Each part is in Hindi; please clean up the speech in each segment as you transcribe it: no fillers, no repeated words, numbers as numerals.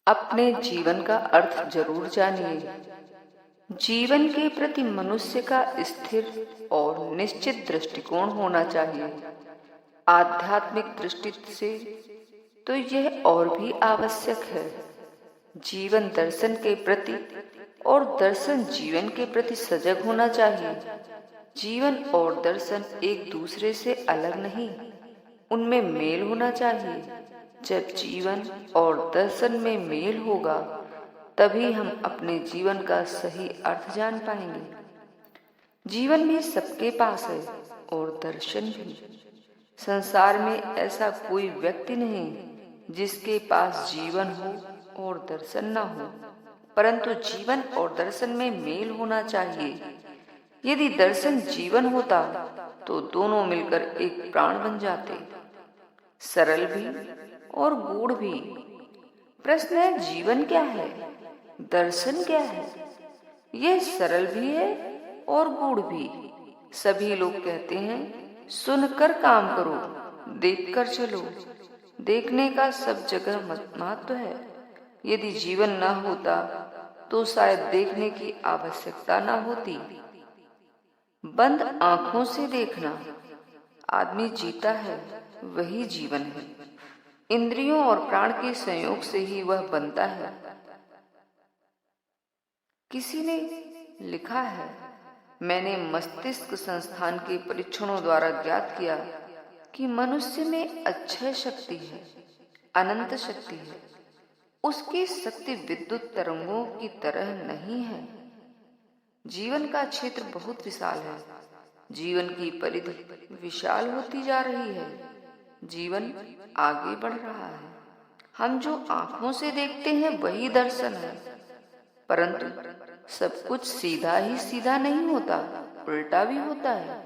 अपने जीवन का अर्थ जरूर जानिए। जीवन के प्रति मनुष्य का स्थिर और निश्चित दृष्टिकोण होना चाहिए। आध्यात्मिक दृष्टि से तो यह और भी आवश्यक है। जीवन दर्शन के प्रति और दर्शन जीवन के प्रति सजग होना चाहिए। जीवन और दर्शन एक दूसरे से अलग नहीं, उनमें मेल होना चाहिए। जब जीवन और दर्शन में मेल होगा तभी हम अपने जीवन का सही अर्थ जान पाएंगे। जीवन भी सबके पास है और दर्शन भी। संसार में ऐसा कोई व्यक्ति नहीं जिसके पास जीवन हो और दर्शन न हो, परंतु जीवन और दर्शन में मेल होना चाहिए। यदि दर्शन जीवन होता तो दोनों मिलकर एक प्राण बन जाते, सरल भी और गूढ़ भी। प्रश्न है, जीवन क्या है, दर्शन क्या है? यह सरल भी है और गूढ़ भी। सभी लोग कहते हैं सुनकर काम करो, देखकर चलो। देखने का सब जगह महत्व है। यदि जीवन न होता तो शायद देखने की आवश्यकता न होती। बंद आंखों से देखना, आदमी जीता है, वही जीवन है। इंद्रियों और प्राण के संयोग से ही वह बनता है। किसी ने लिखा है, मैंने मस्तिष्क संस्थान के परीक्षणों द्वारा ज्ञात किया कि मनुष्य में अक्षय शक्ति है, अनंत शक्ति है। उसकी शक्ति विद्युत तरंगों की तरह नहीं है। जीवन का क्षेत्र बहुत विशाल है। जीवन की परिधि विशाल होती जा रही है। जीवन आगे बढ़ रहा है। हम जो आंखों से देखते हैं वही दर्शन है, परंतु सब कुछ सीधा ही सीधा नहीं होता, उल्टा भी होता है।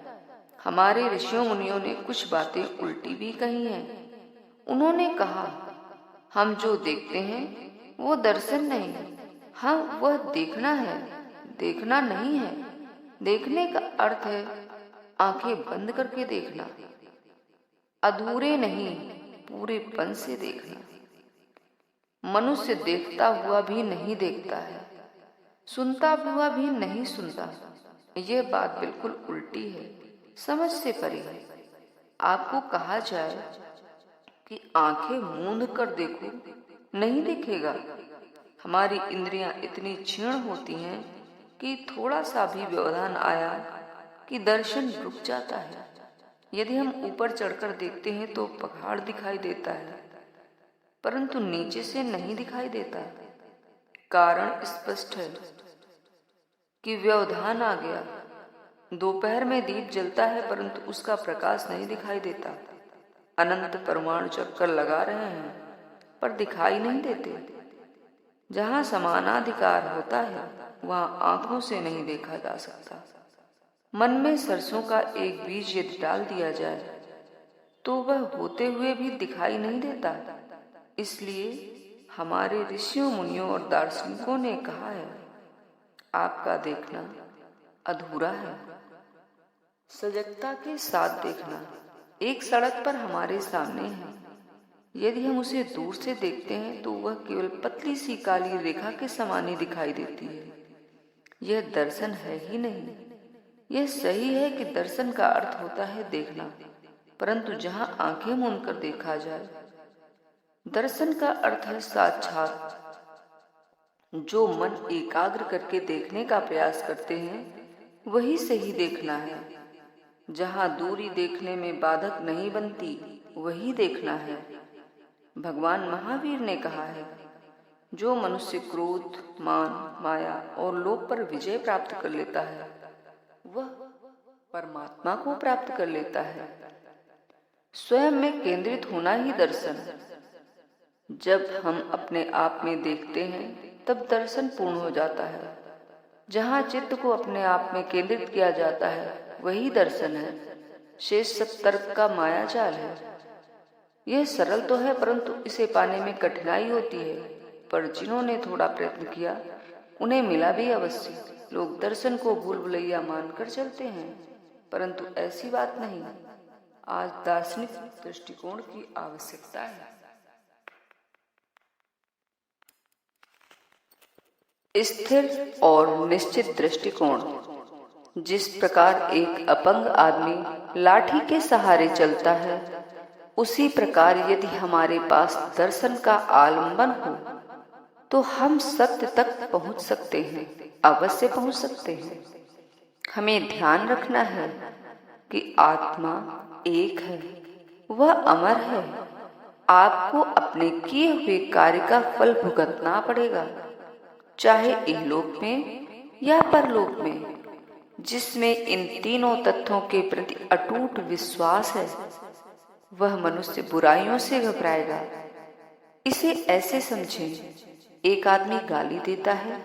हमारे ऋषियों मुनियों ने कुछ बातें उल्टी भी कही हैं। उन्होंने कहा, हम जो देखते हैं वो दर्शन नहीं, हाँ वह देखना है, देखना नहीं है। देखने का अर्थ है आंखें बंद करके देखना, अधूरे नहीं पूरेपन से देखना। मनुष्य देखता हुआ भी नहीं देखता है, सुनता हुआ भी नहीं सुनता। यह बात बिल्कुल उल्टी है, समझ से परे है। आपको कहा जाए कि आंखें मूंद कर देखो, नहीं दिखेगा। हमारी इंद्रियां इतनी क्षीण होती हैं कि थोड़ा सा भी व्यवधान आया कि दर्शन रुक जाता है। यदि हम ऊपर चढ़कर देखते हैं तो पहाड़ दिखाई देता है, परंतु नीचे से नहीं दिखाई देता। कारण स्पष्ट है कि व्यवधान आ गया। दोपहर में दीप जलता है परंतु उसका प्रकाश नहीं दिखाई देता। अनंत परमाणु चक्कर लगा रहे हैं पर दिखाई नहीं देते। जहां समानाधिकार होता है वहां आंखों से नहीं देखा जा सकता। मन में सरसों का एक बीज यदि डाल दिया जाए तो वह होते हुए भी दिखाई नहीं देता। इसलिए हमारे ऋषियों मुनियों और दार्शनिकों ने कहा है, आपका देखना अधूरा है। सजगता के साथ देखना। एक सड़क पर हमारे सामने है, यदि हम उसे दूर से देखते हैं तो वह केवल पतली सी काली रेखा के समान ही दिखाई देती है। यह दर्शन है ही नहीं। यह सही है कि दर्शन का अर्थ होता है देखना, परंतु जहां आंखें मूंद कर देखा जाए। दर्शन का अर्थ है साक्षात। जो मन एकाग्र करके देखने का प्रयास करते हैं वही सही देखना है। जहां दूरी देखने में बाधक नहीं बनती वही देखना है। भगवान महावीर ने कहा है, जो मनुष्य क्रोध, मान, माया और लोभ पर विजय प्राप्त कर लेता है वह परमात्मा को प्राप्त कर लेता है। स्वयं में केंद्रित होना ही दर्शन। जब हम अपने आप में देखते हैं तब दर्शन पूर्ण हो जाता है। जहाँ चित्त को अपने आप में केंद्रित किया जाता है वही दर्शन है। शेष सब तर्क का माया जाल है। यह सरल तो है परंतु इसे पाने में कठिनाई होती है, पर जिन्होंने थोड़ा प्रयत्न किया उन्हें मिला भी अवश्य। लोग दर्शन को भूल भुलैया मानकर चलते हैं, परंतु ऐसी बात नहीं। आज दार्शनिक दृष्टिकोण की आवश्यकता है। स्थिर और निश्चित दृष्टिकोण। जिस प्रकार एक अपंग आदमी लाठी के सहारे चलता है, उसी प्रकार यदि हमारे पास दर्शन का आलंबन हो तो हम सत्य तक पहुंच सकते हैं, अवश्य पहुंच सकते हैं। हमें ध्यान रखना है कि आत्मा एक है, वह अमर है। आपको अपने किए हुए कार्य का फल भुगतना पड़ेगा, चाहे इहलोक में या परलोक में। जिसमें इन तीनों तत्वों के प्रति अटूट विश्वास है, वह मनुष्य बुराइयों से घबराएगा। इसे ऐसे समझें, एक आदमी गाली देता है,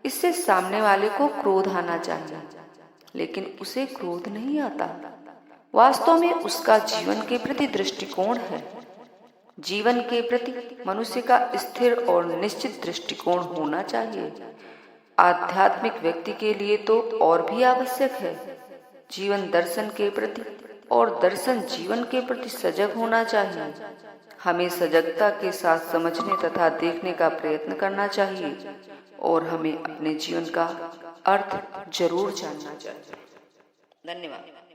इससे सामने वाले को क्रोध आना चाहिए, लेकिन उसे क्रोध नहीं आता। वास्तव में उसका जीवन के प्रति दृष्टिकोण है। जीवन के प्रति मनुष्य का स्थिर और निश्चित दृष्टिकोण होना चाहिए। आध्यात्मिक व्यक्ति के लिए तो और भी आवश्यक है। जीवन दर्शन के प्रति और दर्शन जीवन के प्रति सजग होना चाहिए। हमें सजगता के साथ समझने तथा देखने का प्रयत्न करना चाहिए और हमें अपने जीवन का अर्थ जरूर जानना चाहिए। धन्यवाद।